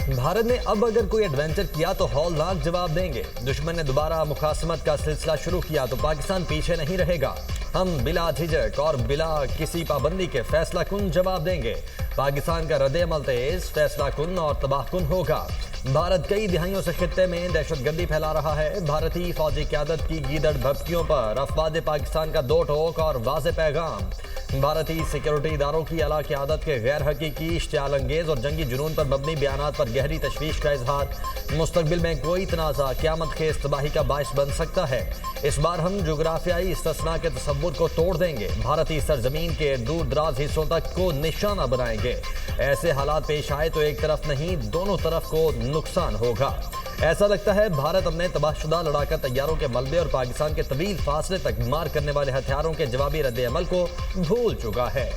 भारत ने अब अगर कोई एडवेंचर किया तो हौलनाक जवाब देंगे। दुश्मन ने दोबारा मुखासमत का सिलसिला शुरू किया तो पाकिस्तान पीछे नहीं रहेगा। हम बिला झिझक और बिला किसी पाबंदी के फैसला कुन जवाब देंगे। पाकिस्तान का रद्द-ए-अमल तेज, फैसला कुन और तबाहकुन होगा। भारत कई दिहाइयों से खित्ते में दहशतगर्दी फैला रहा है। भारतीय फौजी क़यादत की गीदड़ भभकियों पर अफवाज पाकिस्तान का दो टोक और वाज़ेह पैगाम। भारतीय सिक्योरिटी इदारों की आला क़यादत के गैर हकीकी, इश्तियाल अंगेज और जंगी जुनून पर मबनी बयानात पर गहरी तशवीश का इजहार। मुस्तकबिल में कोई तनाज़ा क़यामत खेज़ तबाही का बाइस बन सकता है। इस बार हम जोग्राफियाई इस्तिस्ना के तसव्वुर को तोड़ देंगे। भारतीय सरजमीन के दूर दराज हिस्सों तक को निशाना बनाएंगे। ऐसे हालात पेश आए तो एक तरफ नहीं, दोनों तरफ को नुकसान होगा। ऐसा लगता है भारत अपने तबाहशुदा लड़ाका तैयारों के मलबे और पाकिस्तान के तवील फासले तक मार करने वाले हथियारों के जवाबी रद्द-ए-अमल को भूल चुका है।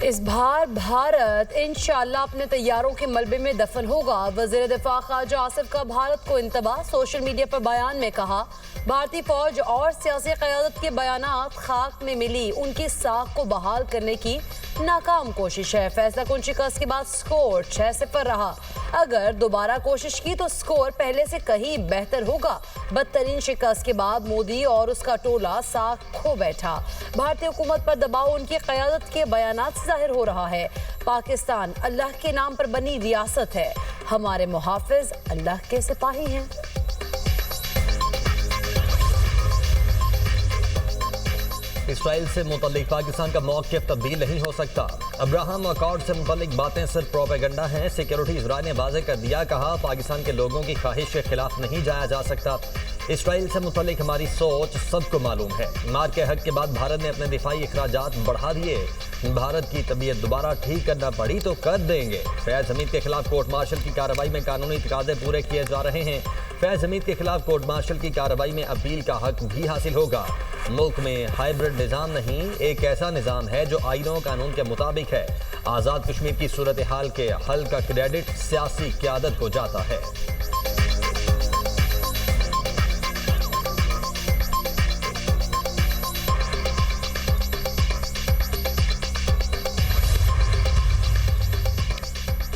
इस बार भारत इंशाअल्लाह अपने तैयारों के मलबे में दफन होगा। वज़ीर दिफा ख्वाजा आसिफ का भारत को इंतबाह। सोशल मीडिया पर बयान में कहा, भारतीय फौज और सियासी क़यादत के बयानात खाक में मिली उनकी साख को बहाल करने की नाकाम कोशिश है। फैसला कुन शिकस्त के बाद स्कोर 6-0 रहा। अगर दोबारा कोशिश की तो स्कोर पहले से कहीं बेहतर होगा। बदतरीन शिकस्त के बाद मोदी और उसका टोला साख खो बैठा। भारतीय हुकूमत पर दबाव उनकी क़यादत के बयानात से जाहिर हो रहा है। पाकिस्तान अल्लाह के नाम पर बनी रियासत है। हमारे मुहाफिज अल्लाह के सिपाही हैं। इसराइल से मुतल्लिक पाकिस्तान का मौक़िफ़ तब्दील नहीं हो सकता। अब्राहम अकॉर्ड से मुतल्लिक बातें सिर्फ प्रोपेगेंडा हैं। सिक्योरिटी इजराइल ने वाज़े कर दिया, कहा पाकिस्तान के लोगों की ख्वाहिश के खिलाफ नहीं जाया जा सकता। इसराइल से मुतल्लिक हमारी सोच सबको मालूम है। मार के हक के बाद भारत ने अपने दिफाई अखराजात बढ़ा दिए। भारत की तबीयत दोबारा ठीक करना पड़ी तो कर देंगे। फैज़ हमीद के खिलाफ कोर्ट मार्शल की कार्रवाई में कानूनी तकाज़े पूरे किए जा रहे हैं। फैज़ हमीद के खिलाफ कोर्ट मार्शल की कार्रवाई में अपील का हक भी हासिल होगा। मुल्क में हाइब्रिड निज़ाम नहीं, एक ऐसा निज़ाम है जो आईनों कानून के मुताबिक है। आज़ाद कश्मीर की सूरत हाल के हल का क्रेडिट सियासी क़यादत को जाता है।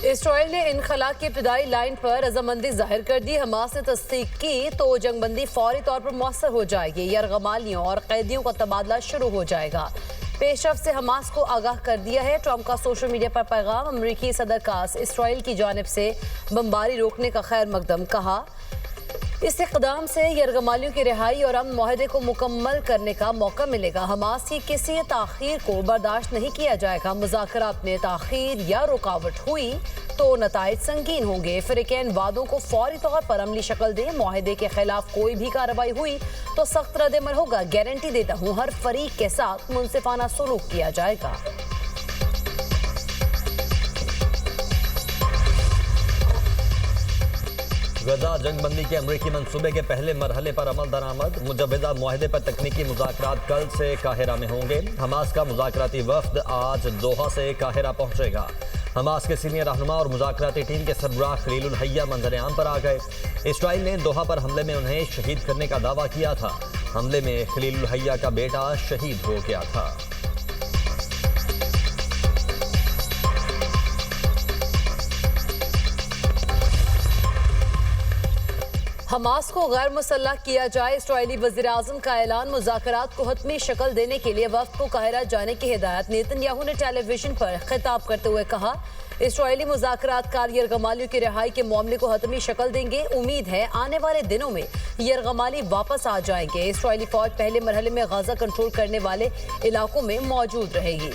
इसराइल ने इनखला की इब्तिदाई लाइन पर रजामंदी जाहिर कर दी। हमास ने तस्दीक की तो जंगबंदी फौरी तौर पर मौसर हो जाएगी। यरगमालियों और कैदियों का तबादला शुरू हो जाएगा। पेशरफ से हमास को आगाह कर दिया है। ट्रंप का सोशल मीडिया पर पैगाम। अमरीकी सदर का इसराइल की जानिब से बमबारी रोकने का खैर मकदम। कहा, इस इक़दाम से यरगमालियों की रिहाई और अमन मुआहदे को मुकम्मल करने का मौका मिलेगा। हमास की किसी ताख़ीर को बर्दाश्त नहीं किया जाएगा। मुज़ाकरात में ताख़ीर या रुकावट हुई तो नताइज संगीन होंगे। फ़रीक़ैन वादों को फौरी तौर पर अमली शक्ल दें। मुआहदे के खिलाफ कोई भी कार्रवाई हुई तो सख्त रद्द-ए-अमल होगा। गारंटी देता हूँ, हर फरीक के साथ मुनसिफाना सलूक किया जाएगा। गजा जंगबंदी के अमरीकी मंसूबे के पहले मरहले पर अमल दरामद। मुजवज़ा मुआहदे पर तकनीकी मुज़ाकरात कल से काहिरा में होंगे। हमास का मुज़ाकराती वफ़द आज दोहा से काहिरा पहुँचेगा। हमास के सीनियर रहनुमा और मुज़ाकराती टीम के सरबराह खलीलुल हैया मंजर-ए-आम पर आ गए। इसराइल ने दोहा पर हमले में उन्हें शहीद करने का दावा किया था। हमले में खलीलुल हैया का बेटा शहीद हो गया था। हमास को गैर मुसल्लह किया जाए, इसराइली वज़ीर-ए-आज़म का ऐलान। मुज़ाकरात को हतमी शक्ल देने के लिए वफ़द को काहिरा जाने की हिदायत। नेतन्याहू ने टेलीविजन पर खिताब करते हुए कहा, इसराइली मुज़ाकरातकार यरगमालियों की रिहाई के मामले को हतमी शक्ल देंगे। उम्मीद है आने वाले दिनों में यरगमाली वापस आ जाएंगे। इसराइली फौज पहले मरहले में गजा कंट्रोल करने वाले इलाकों में मौजूद रहेगी।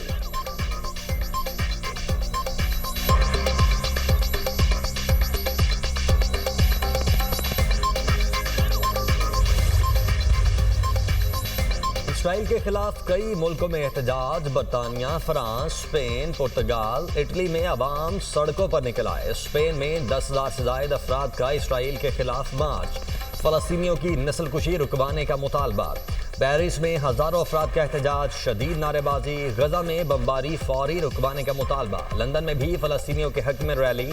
इसराइल के खिलाफ कई मुल्कों में एहतजाज। बरतानिया, फ्रांस, स्पेन, पुर्तगाल, इटली में अवाम सड़कों पर निकल आए। स्पेन में 10,000 से ज्यादा अफराद का इसराइल के खिलाफ मार्च। फलस्तीनियों की नस्लकुशी रुकवाने का मुतालबा। पेरिस में हजारों अफराद का एहतजाज, शदीद नारेबाजी। गजा में बमबारी फौरी रुकवाने का मुतालबा। लंदन में भी फलस्तीनियों के हक में रैली।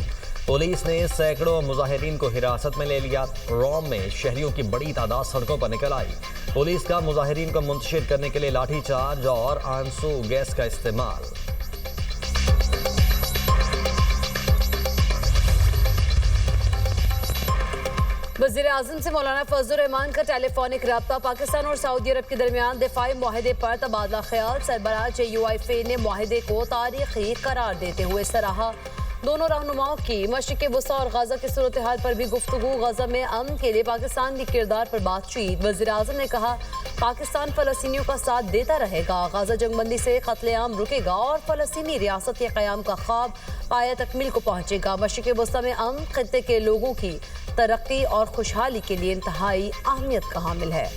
पुलिस ने सैकड़ों मुजाहिरीन को हिरासत में ले लिया। रोम में शहरियों की बड़ी तादाद सड़कों पर निकल आई। पुलिस का मुजाहिरीन को मुंतशिर करने के लिए लाठीचार्ज और आंसू गैस का इस्तेमाल। वज़ीर-ए-आज़म से मौलाना फजलुर रहमान का टेलीफोनिक रब्ता। पाकिस्तान और सऊदी अरब के दरमियान दिफाई मुआहदे पर तबादला ख्याल। सरबराह JUIFA ने मुआहदे को तारीखी करार देते हुए सराहा। दोनों रहनुमाओं की मशरिक़ वुस्ता और गाजा की सूरत हाल पर भी गुफ्तगू। गाजा में अमन के लिए पाकिस्तान के किरदार पर बातचीत। वज़ीर-ए-आज़म ने कहा, पाकिस्तान फ़लस्तीनियों का साथ देता रहेगा। गाजा जंगबंदी से कत्लेआम रुकेगा और फ़लस्तीनी रियासत के क़याम का ख्वाब पाया तकमील को पहुँचेगा। मशरिक़ वुस्ता में अमन खित्ते के लोगों की तरक्की और खुशहाली के लिए इंतहाई अहमियत का हामिल है।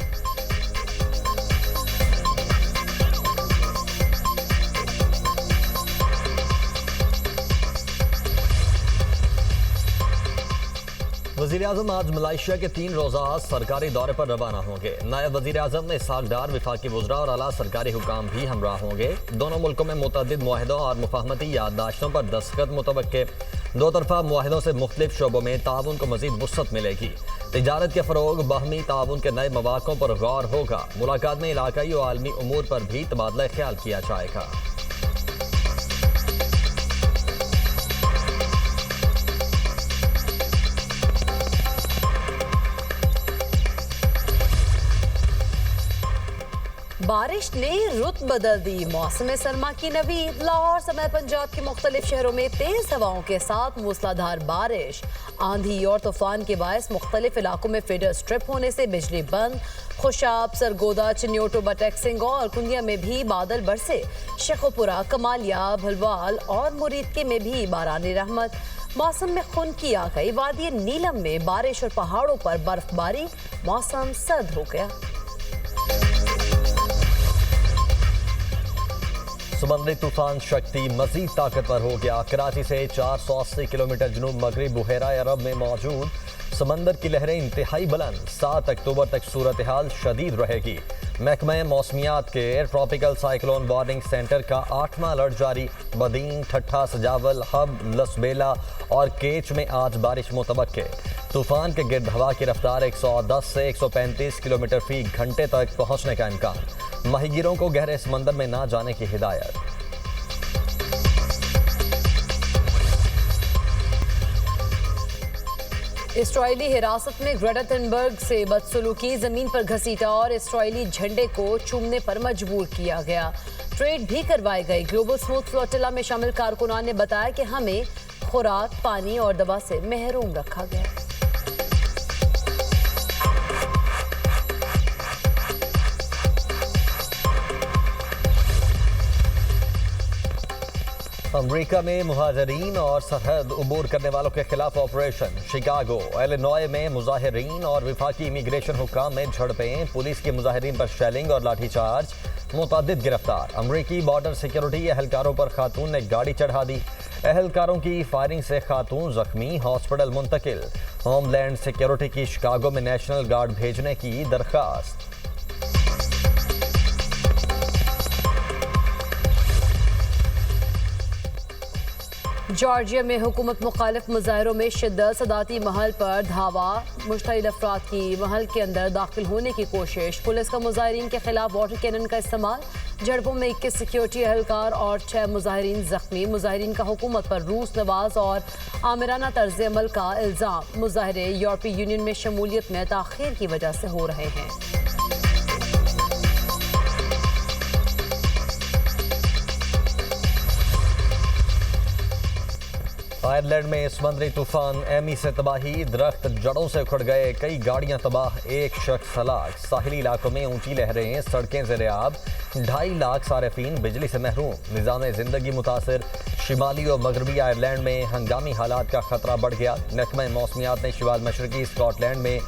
वज़ीर-ए-आज़म आज मलेशिया के 3 रोज़ा सरकारी दौरे पर रवाना होंगे। नायब वज़ीर-ए-आज़म में इसहाक़ वफाकी वज़रा और आला सरकारी हुकाम भी हमराह होंगे। दोनों मुल्कों में मुतअद्दिद मुआहदों और मुफाहमती याददाश्तों पर दस्तखत मुतवक्के। दो तरफा मुआहदों से मुख्तलिफ शोबों में ताउन को मज़ीद वुसअत मिलेगी। तिजारत के फ़रोग, बाहमी ताउन के नए मौक़ों पर गौर होगा। मुलाकात में इलाकाई और आलमी उमूर पर भी तबादला ख्याल किया जाएगा। बारिश ने रुत बदल दी। मौसम सरमा की नवीद। लाहौर समेत पंजाब के मुख्तलिफ शहरों में तेज हवाओं के साथ मूसलाधार बारिश। आंधी और तूफान के बायस मुख्तलिफ इलाकों में फीडर स्ट्रिप होने से बिजली बंद। खुशाब, सरगोदा, चिन्योटो, बटक सिंह और कुंदिया में भी बादल बरसे। शेखोपुरा, कमालिया, भलवाल और मुरीदके में भी बारानी रहमत। मौसम में खुनकी आ गई। वादी नीलम में बारिश और पहाड़ों पर बर्फबारी। मौसम सर्द हो गया। समुद्री तूफान शक्ति मजीद ताकतवर हो गया। कराची से 480 किलोमीटर जनूब मगरब बुहेरा अरब में मौजूद समंदर की लहरें इंतहाई बुलंद। 7 अक्टूबर तक सूरत हाल शदीद रहेगी। महकमा मौसमियात के ट्रॉपिकल साइक्लोन वार्निंग सेंटर का 8वां अलर्ट जारी। बदीन, ठट्ठा, सजावल, हब, लसबेला और केच में आज बारिश मुतवक्के। तूफान के गिर्द हवा की रफ्तार 110 से 135 किलोमीटर फी घंटे तक पहुंचने का इम्कान। माहीगीरों को गहरे समंदर में ना जाने की हिदायत। इस्राइली हिरासत में ग्रेटा थुनबर्ग से बदसलूकी। जमीन पर घसीटा और इस्राइली झंडे को चूमने पर मजबूर किया गया। ट्रेड भी करवाई गई। ग्लोबल स्मूथ फ्लोटिला में शामिल कारकुनान ने बताया कि हमें खुराक, पानी और दवा से महरूम रखा गया। अमरीका में मुहाजिरीन और सरहद अबूर करने वालों के खिलाफ ऑपरेशन। शिकागो, इलिनॉय में मुजाहिरीन और वफाकी इमिग्रेशन हुक्काम में झड़पें। पुलिस की मुजाहिरीन पर शेलिंग और लाठीचार्ज। मुतअद्दिद गिरफ्तार। अमरीकी बॉर्डर सिक्योरिटी एहलकारों पर खातून ने गाड़ी चढ़ा दी। एहलकारों की फायरिंग से खातून जख्मी, हॉस्पिटल मुंतकिल। होमलैंड सिक्योरिटी की शिकागो में नेशनल गार्ड भेजने की दरख्वास्त। जॉर्जिया में हुकूमत मुखालिफ मुजाहरों में शिद्दत। सदाती महल पर धावा। मुश्तइल अफराद की महल के अंदर दाखिल होने की कोशिश। पुलिस का मुजाहिरीन के खिलाफ वाटर कैनन का इस्तेमाल। झड़पों में 21 सिक्योरिटी एहलकार और 6 मुजाहिरीन जख्मी। मुजाहिरीन का हुकूमत पर रूस नवाज और आमिराना तर्ज अमल का इल्ज़ाम। मुजाहरे यूरोपीय यूनियन में शमूलियत में ताख़ीर की वजह से हो रहे हैं। आयरलैंड में समुद्री तूफान एमी से तबाही। दरख्त जड़ों से उखड़ गए। कई गाड़ियां तबाह। 1 शख्स हलाक। साहिली इलाकों में ऊंची लहरें। सड़कें ज़ेर-ए-आब। 2.5 लाख सारिफीन बिजली से महरूम। निज़ाम ज़िंदगी मुतासर। शिमाली और मगरबी आयरलैंड में हंगामी हालात का खतरा बढ़ गया। महकमा मौसमियात ने शिमाल मशरकी स्कॉटलैंड में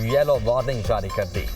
येलो वार्निंग जारी कर दी।